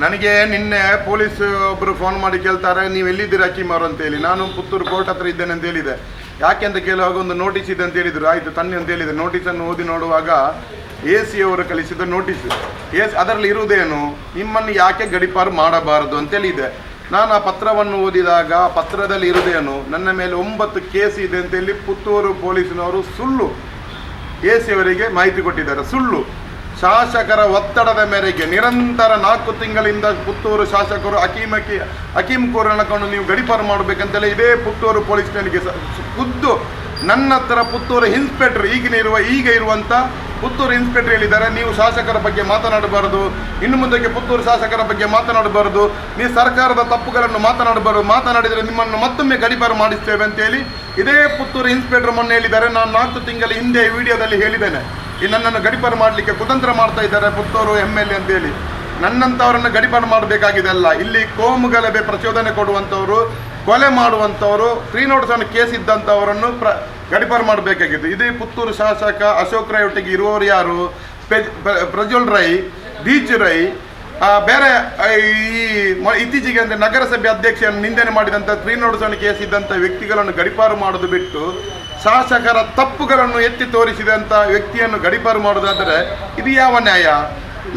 ನನಗೆ ನಿನ್ನೆ ಪೊಲೀಸ್ ಒಬ್ಬರು ಫೋನ್ ಮಾಡಿ ಕೇಳ್ತಾರೆ, ನೀವು ಎಲ್ಲಿದ್ದೀರಾ ಹಕೀಮ್ ಅವರು ಅಂತೇಳಿ. ನಾನು ಪುತ್ತೂರು ಕೋರ್ಟ್ ಹತ್ರ ಇದ್ದೇನೆ ಅಂತ ಹೇಳಿದೆ. ಯಾಕೆ ಅಂತ ಕೇಳುವಾಗ ಒಂದು ನೋಟಿಸ್ ಇದೆ ಅಂತ ಹೇಳಿದರು. ಆಯಿತು ತನ್ನಿ ಅಂತ ಹೇಳಿದೆ. ನೋಟಿಸನ್ನು ಓದಿ ನೋಡುವಾಗ AC ಅವರು ಕಳಿಸಿದ ನೋಟಿಸ್. ಅದರಲ್ಲಿ ಇರುವುದೇನು, ನಿಮ್ಮನ್ನು ಯಾಕೆ ಗಡೀಪಾರು ಮಾಡಬಾರದು ಅಂತೇಳಿದೆ. ನಾನು ಆ ಪತ್ರವನ್ನು ಓದಿದಾಗ ಪತ್ರದಲ್ಲಿ ಇರುವುದೇನು, ನನ್ನ ಮೇಲೆ 9 ಕೇಸ್ ಇದೆ ಅಂತೇಳಿ ಪುತ್ತೂರು ಪೊಲೀಸಿನವರು ಸುಳ್ಳು AC ಅವರಿಗೆ ಮಾಹಿತಿ ಕೊಟ್ಟಿದ್ದಾರೆ. ಸುಳ್ಳು. ಶಾಸಕರ ಒತ್ತಡದ ಮೇರೆಗೆ ನಿರಂತರ 4 ತಿಂಗಳಿಂದ ಪುತ್ತೂರು ಶಾಸಕರು ಹಕೀಮ್ ಕೋರನಕೊಂಡು ನೀವು ಗಡೀಪಾರು ಮಾಡಬೇಕಂತೇಳಿ ಇದೇ ಪುತ್ತೂರು ಪೊಲೀಸ್ ಠಾಣೆಗೆ ಖುದ್ದು ನನ್ನ ಹತ್ರ ಪುತ್ತೂರು ಇನ್ಸ್ಪೆಕ್ಟರ್ ಈಗ ಇರುವಂಥ ಪುತ್ತೂರು ಇನ್ಸ್ಪೆಕ್ಟರ್ ಹೇಳಿದ್ದಾರೆ, ನೀವು ಶಾಸಕರ ಬಗ್ಗೆ ಮಾತನಾಡಬಾರದು, ಇನ್ನು ಮುಂದಕ್ಕೆ ಪುತ್ತೂರು ಶಾಸಕರ ಬಗ್ಗೆ ಮಾತನಾಡಬಾರದು, ನೀವು ಸರ್ಕಾರದ ತಪ್ಪುಗಳನ್ನು ಮಾತನಾಡಿದರೆ ನಿಮ್ಮನ್ನು ಮತ್ತೊಮ್ಮೆ ಗಡೀಪಾರು ಮಾಡಿಸ್ತೇವೆ ಅಂತೇಳಿ ಇದೇ ಪುತ್ತೂರು ಇನ್ಸ್ಪೆಕ್ಟರ್ ಮೊನ್ನೆ ಹೇಳಿದ್ದಾರೆ. ನಾನು 4 ತಿಂಗಳ ಹಿಂದೆ ವಿಡಿಯೋದಲ್ಲಿ ಹೇಳಿದ್ದೇನೆ, ಈ ನನ್ನನ್ನು ಗಡೀಪಾರು ಮಾಡಲಿಕ್ಕೆ ಕುತಂತ್ರ ಮಾಡ್ತಾ ಇದ್ದಾರೆ ಪುತ್ತೂರು MLA ಅಂತೇಳಿ. ನನ್ನಂಥವರನ್ನು ಗಡೀಪಾರು ಮಾಡಬೇಕಾಗಿದೆ ಅಲ್ಲ. ಇಲ್ಲಿ ಕೋಮು ಗಲಭೆ ಪ್ರಚೋದನೆ ಕೊಡುವಂಥವರು, ಕೊಲೆ ಮಾಡುವಂಥವರು, 3 ನೋಟಿಸ್ ಕೇಸ್ ಇದ್ದಂಥವರನ್ನು ಗಡೀಪಾರು ಮಾಡಬೇಕಾಗಿತ್ತು. ಇದೇ ಪುತ್ತೂರು ಶಾಸಕ ಅಶೋಕ್ ರೈ ಒಟ್ಟಿಗೆ ಇರುವವರು ಯಾರು, ಪ್ರಜ್ವಲ್ ರೈ, ದೀಚು ರೈ, ಬೇರೆ ಇತ್ತೀಚೆಗೆ ಅಂದರೆ ನಗರಸಭೆ ಅಧ್ಯಕ್ಷರನ್ನು ನಿಂದನೆ ಮಾಡಿದಂಥ 3 ನೋಟಿಸ್ ಕೇಸ್ ಇದ್ದಂಥ ವ್ಯಕ್ತಿಗಳನ್ನು ಗಡೀಪಾರು ಮಾಡೋದು ಬಿಟ್ಟು ಶಾಸಕರ ತಪ್ಪುಗಳನ್ನು ಎತ್ತಿ ತೋರಿಸಿದಂಥ ವ್ಯಕ್ತಿಯನ್ನು ಗಡೀಪಾರು ಮಾಡೋದಾದರೆ ಇದು ಯಾವ ನ್ಯಾಯ?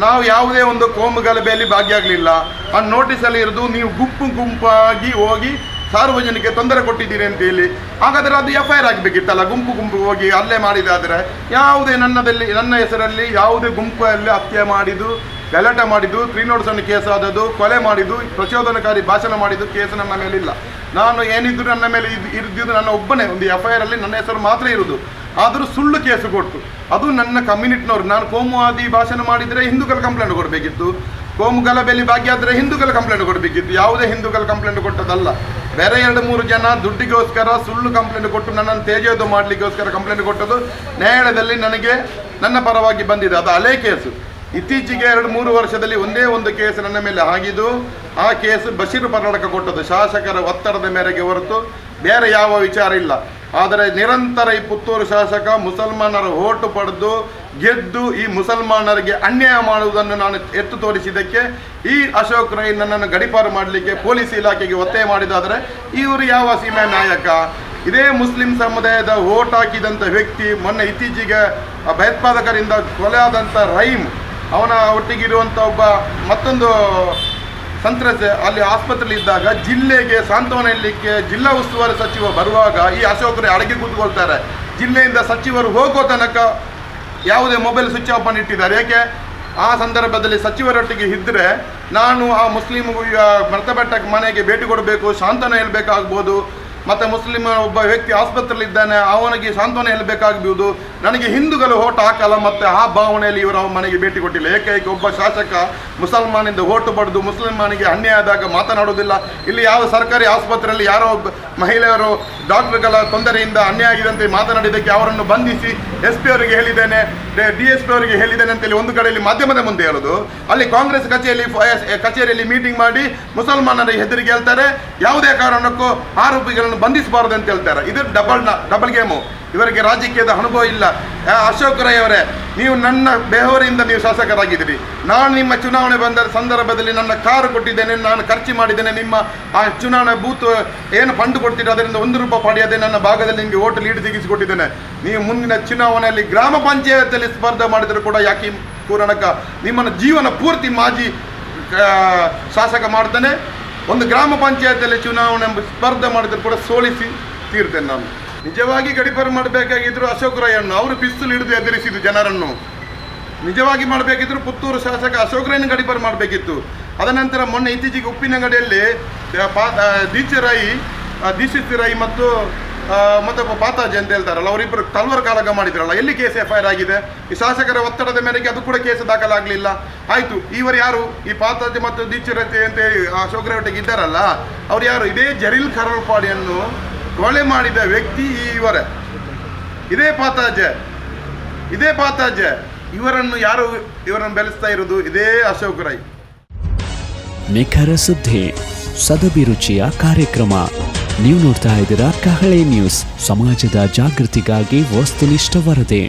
ನಾವು ಯಾವುದೇ ಒಂದು ಕೋಮು ಗಲಭೆಯಲ್ಲಿ ಭಾಗಿಯಾಗಲಿಲ್ಲ. ಆ ನೋಟಿಸಲ್ಲಿ ಇರೋದು ನೀವು ಗುಂಪಾಗಿ ಹೋಗಿ ಸಾರ್ವಜನಿಕ ತೊಂದರೆ ಕೊಟ್ಟಿದ್ದೀರಿ ಅಂತೇಳಿ. ಹಾಗಾದರೆ ಅದು FIR ಆಗಬೇಕಿತ್ತಲ್ಲ. ಗುಂಪು ಹೋಗಿ ಹಲ್ಲೆ ಮಾಡಿದಾದರೆ ಯಾವುದೇ ನನ್ನ ಹೆಸರಲ್ಲಿ ಯಾವುದೇ ಗುಂಪಲ್ಲಿ ಹತ್ಯೆ ಮಾಡಿದ್ದು, ಗಲಾಟೆ ಮಾಡಿದ್ದು, 3 ನೋಟಿಸ್ ಕೇಸ್ ಆದದ್ದು, ಕೊಲೆ ಮಾಡಿದ್ದು, ಪ್ರಚೋದನಕಾರಿ ಭಾಷಣ ಮಾಡಿದ್ದು ಕೇಸ್ ನನ್ನ ಮೇಲಿಲ್ಲ. ನಾನು ಏನಿದ್ರು ನನ್ನ ಮೇಲೆ ಇದ್ದಿದ್ದು ನನ್ನ ಒಬ್ಬನೇ ಒಂದು FIR ಅಲ್ಲಿ ನನ್ನ ಹೆಸರು ಮಾತ್ರ ಇರುವುದು. ಆದರೂ ಸುಳ್ಳು ಕೇಸು ಕೊಟ್ಟು ಅದು ನನ್ನ ಕಮ್ಯುನಿಟಿನವರು. ನಾನು ಕೋಮುವಾದಿ ಭಾಷಣ ಮಾಡಿದರೆ ಹಿಂದೂಗಳು ಕಂಪ್ಲೇಂಟ್ ಕೊಡಬೇಕಿತ್ತು, ಕೋಮು ಗಲಭೆಯಲ್ಲಿ ಭಾಗಿಯಾದರೆ ಹಿಂದೂಗಳು ಕಂಪ್ಲೇಂಟ್ ಕೊಡಬೇಕಿತ್ತು. ಯಾವುದೇ ಹಿಂದೂಗಳು ಕಂಪ್ಲೇಂಟ್ ಕೊಟ್ಟದಲ್ಲ. ಬೇರೆ 2-3 ಜನ ದುಡ್ಡಿಗೋಸ್ಕರ ಸುಳ್ಳು ಕಂಪ್ಲೇಂಟ್ ಕೊಟ್ಟು ನನ್ನನ್ನು ತೇಜೋದು ಮಾಡಲಿಕ್ಕೋಸ್ಕರ ಕಂಪ್ಲೇಂಟ್ ಕೊಟ್ಟದ್ದು ನ್ಯಾಯಾಲಯದಲ್ಲಿ ನನಗೆ ನನ್ನ ಪರವಾಗಿ ಬಂದಿದೆ. ಅದು ಹಳೆ ಕೇಸು. ಇತ್ತೀಚೆಗೆ 2-3 ವರ್ಷದಲ್ಲಿ ಒಂದೇ ಒಂದು ಕೇಸ್ ನನ್ನ ಮೇಲೆ ಆಗಿದ್ದು, ಆ ಕೇಸು ಬಶೀರ್ ಪರ್ನಾಟಕ ಕೊಟ್ಟದ್ದು ಶಾಸಕರ ಒತ್ತಡದ ಮೇರೆಗೆ ಹೊರತು ಬೇರೆ ಯಾವ ವಿಚಾರ ಇಲ್ಲ. ಆದರೆ ನಿರಂತರ ಈ ಪುತ್ತೂರು ಶಾಸಕ ಮುಸಲ್ಮಾನರ ಓಟು ಪಡೆದು ಗೆದ್ದು ಈ ಮುಸಲ್ಮಾನರಿಗೆ ಅನ್ಯಾಯ ಮಾಡುವುದನ್ನು ನಾನು ಎತ್ತು ತೋರಿಸಿದ್ದಕ್ಕೆ ಈ ಅಶೋಕ್ ರೈ ನನ್ನನ್ನು ಗಡೀಪಾರು ಮಾಡಲಿಕ್ಕೆ ಪೊಲೀಸ್ ಇಲಾಖೆಗೆ ಒತ್ತಾಯ ಮಾಡಿದಾದರೆ ಇವರು ಯಾವ ಸೀಮೆ ನಾಯಕ? ಇದೇ ಮುಸ್ಲಿಂ ಸಮುದಾಯದ ಓಟ್ ಹಾಕಿದಂಥ ವ್ಯಕ್ತಿ ಮೊನ್ನೆ ಇತ್ತೀಚೆಗೆ ಭಯೋತ್ಪಾದಕರಿಂದ ಕೊಲೆ ಆದಂಥ ರಹೀಮ್, ಅವನ ಒಟ್ಟಿಗಿರುವಂಥ ಮತ್ತೊಂದು ಸಂತ್ರಸ್ತೆ ಅಲ್ಲಿ ಆಸ್ಪತ್ರೆಯಲ್ಲಿ ಇದ್ದಾಗ ಜಿಲ್ಲೆಗೆ ಸಾಂತ್ವನ ಹೇಳಲಿಕ್ಕೆ ಜಿಲ್ಲಾ ಉಸ್ತುವಾರಿ ಸಚಿವ ಬರುವಾಗ ಈ ಅಶೋಕರೇ ಅಡಗಿ ಕೂತ್ಕೊಳ್ತಾರೆ. ಜಿಲ್ಲೆಯಿಂದ ಸಚಿವರು ಹೋಗೋ ತನಕ ಯಾವುದೇ ಮೊಬೈಲ್ ಸ್ವಿಚ್ ಆಫ್ ಮಾಡಿಟ್ಟಿದ್ದಾರೆ. ಏಕೆ? ಆ ಸಂದರ್ಭದಲ್ಲಿ ಸಚಿವರೊಟ್ಟಿಗೆ ಇದ್ದರೆ ನಾನು ಆ ಮುಸ್ಲಿಮ್ ಮೃತಪಟ್ಟ ಮನೆಗೆ ಭೇಟಿ ಕೊಡಬೇಕು, ಸಾಂತ್ವನ ಹೇಳಬೇಕಾಗ್ಬೋದು. ಮತ್ತು ಮುಸ್ಲಿಮ್ ಒಬ್ಬ ವ್ಯಕ್ತಿ ಆಸ್ಪತ್ರೆಯಲ್ಲಿದ್ದಾನೆ, ಅವನಿಗೆ ಸಾಂತ್ವನ ಹೇಳಬೇಕಾಗ್ಬೋದು. ನನಗೆ ಹಿಂದೂಗಳು ಓಟ್ ಹಾಕಲ್ಲ ಮತ್ತು ಆ ಭಾವನೆಯಲ್ಲಿ ಇವರು ಅವನ ಮನೆಗೆ ಭೇಟಿ ಕೊಟ್ಟಿಲ್ಲ. ಏಕೈಕ ಒಬ್ಬ ಶಾಸಕ ಮುಸಲ್ಮಾನಿಂದ ಓಟು ಪಡೆದು ಮುಸಲ್ಮಾನಿಗೆ ಅನ್ಯಾಯ ಆದಾಗ ಮಾತನಾಡೋದಿಲ್ಲ. ಇಲ್ಲಿ ಯಾವ ಸರ್ಕಾರಿ ಆಸ್ಪತ್ರೆಯಲ್ಲಿ ಯಾರೋ ಒಬ್ಬ ಮಹಿಳೆಯರು ಡಾಕ್ಟರ್ಗಳ ತೊಂದರೆಯಿಂದ ಅನ್ಯಾಯ ಆಗಿದೆ ಅಂತ ಮಾತನಾಡಿದ್ದಕ್ಕೆ ಅವರನ್ನು ಬಂಧಿಸಿ SP ಅವರಿಗೆ ಹೇಳಿದ್ದೇನೆ, DSP ಅವರಿಗೆ ಹೇಳಿದ್ದೇನೆ ಅಂತೇಳಿ ಒಂದು ಕಡೆಯಲ್ಲಿ ಮಾಧ್ಯಮದ ಮುಂದೆ ಹೇಳೋದು. ಅಲ್ಲಿ ಕಾಂಗ್ರೆಸ್ ಕಚೇರಿಯಲ್ಲಿ ಮೀಟಿಂಗ್ ಮಾಡಿ ಮುಸಲ್ಮಾನರ ಹೆದರಿಗೆ ಹೇಳ್ತಾರೆ, ಯಾವುದೇ ಕಾರಣಕ್ಕೂ ಆರೋಪಿಗಳನ್ನು ಬಂಧಿಸಬಾರದು ಅಂತ ಹೇಳ್ತಾರೆ. ಇದು ಡಬಲ್ ಗೇಮು. ಇವರಿಗೆ ರಾಜಕೀಯದ ಅನುಭವ ಇಲ್ಲ. ಅಶೋಕ್ ರೈ ಅವರೇ, ನೀವು ನನ್ನ ಬೆವರಿಂದ ನೀವು ಶಾಸಕರಾಗಿದ್ದೀರಿ. ನಾನು ನಿಮ್ಮ ಚುನಾವಣೆ ಬಂದ ಸಂದರ್ಭದಲ್ಲಿ ನನ್ನ ಕಾರು ಕೊಟ್ಟಿದ್ದೇನೆ, ನಾನು ಖರ್ಚು ಮಾಡಿದ್ದೇನೆ. ನಿಮ್ಮ ಆ ಚುನಾವಣಾ ಬೂತ್ ಏನು ಫಂಡ್ ಕೊಡ್ತೀರಿ ಅದರಿಂದ 1 ರೂಪಾಯಿ ಪಡೆಯದೆ ನನ್ನ ಭಾಗದಲ್ಲಿ ನಿಮಗೆ ಓಟ್ ಲೀಡ್ ಸಿಗಿಸಿಕೊಟ್ಟಿದ್ದೇನೆ. ನೀವು ಮುಂದಿನ ಚುನಾವಣೆಯಲ್ಲಿ ಗ್ರಾಮ ಪಂಚಾಯತಿಯಲ್ಲಿ ಸ್ಪರ್ಧೆ ಮಾಡಿದರೂ ಕೂಡ ಯಾಕೆ ಕೂರಣಕ ನಿಮ್ಮನ್ನು ಜೀವನ ಪೂರ್ತಿ ಮಾಜಿ ಶಾಸಕ ಮಾಡ್ತಾನೆ. ಒಂದು ಗ್ರಾಮ ಪಂಚಾಯತಿಯಲ್ಲಿ ಚುನಾವಣೆ ಸ್ಪರ್ಧೆ ಮಾಡಿದ್ರು ಕೂಡ ಸೋಲಿಸಿ ತೀರ್ತೇನೆ. ನಾನು ನಿಜವಾಗಿ ಗಡೀಪಾರು ಮಾಡಬೇಕಾಗಿದ್ರು ಅಶೋಕ್ ರೈಯನ್ನು, ಅವರು ಪಿಸ್ತೂಲ್ ಹಿಡಿದು ಎದುರಿಸಿದ್ದು ಜನರನ್ನು. ನಿಜವಾಗಿ ಮಾಡಬೇಕಿದ್ರು ಪುತ್ತೂರು ಶಾಸಕ ಅಶೋಕ್ ರೈನ ಗಡೀಪಾರು ಮಾಡಬೇಕಿತ್ತು. ಅದನಂತರ ಮೊನ್ನೆ ಇತ್ತೀಚೆಗೆ ಉಪ್ಪಿನಂಗಡಿಯಲ್ಲಿ ದೀಕ್ಷಿತ್ ರೈ ಮತ್ತು ಮತ್ತೊಬ್ಬ ಪಾತಾಜಿ ಅಂತ ಹೇಳ್ತಾರಲ್ಲ, ಅವರಿಬ್ಬರು ತಲ್ವಾರ್ ಕಾಳಗ ಮಾಡಿದ್ರಲ್ಲ, ಎಲ್ಲಿ ಕೇಸ್ FIR ಆಗಿದೆ? ಈ ಶಾಸಕರ ಒತ್ತಡದ ಮೇರೆಗೆ ಅದು ಕೂಡ ಕೇಸ್ ದಾಖಲಾಗಲಿಲ್ಲ. ಆಯಿತು, ಇವರು ಯಾರು? ಈ ಪಾತಾಜಿ ಮತ್ತು ದೀಕ್ಷಿತ್ ಅಂತ ಅಶೋಕ್ ರೈ ಒಟ್ಟಿಗೆ ಇದ್ದಾರಲ್ಲ, ಅವ್ರು ಯಾರು? ಇದೇ ಜರೀಲ್ ಖರಲ್ಪಾಡಿಯನ್ನು ಕೊಲೆ ಮಾಡಿದ ವ್ಯಕ್ತಿ ಇವರೇ. ಇದೇ ಪಾತಾಜೆ ಇವರನ್ನು ಬೆಳೆಸ್ತಾ ಇರೋದು ಇದೇ ಅಶೋಕ್ ರೈ. ನಿಖರ ಸುದ್ದಿ, ಸದಭಿರುಚಿಯ ಕಾರ್ಯಕ್ರಮ. ನೀವು ನೋಡ್ತಾ ಇದ್ದೀರಾ ಕಹಳೆ ನ್ಯೂಸ್, ಸಮಾಜದ ಜಾಗೃತಿಗಾಗಿ ವಸ್ತುನಿಷ್ಠ ವರದಿ.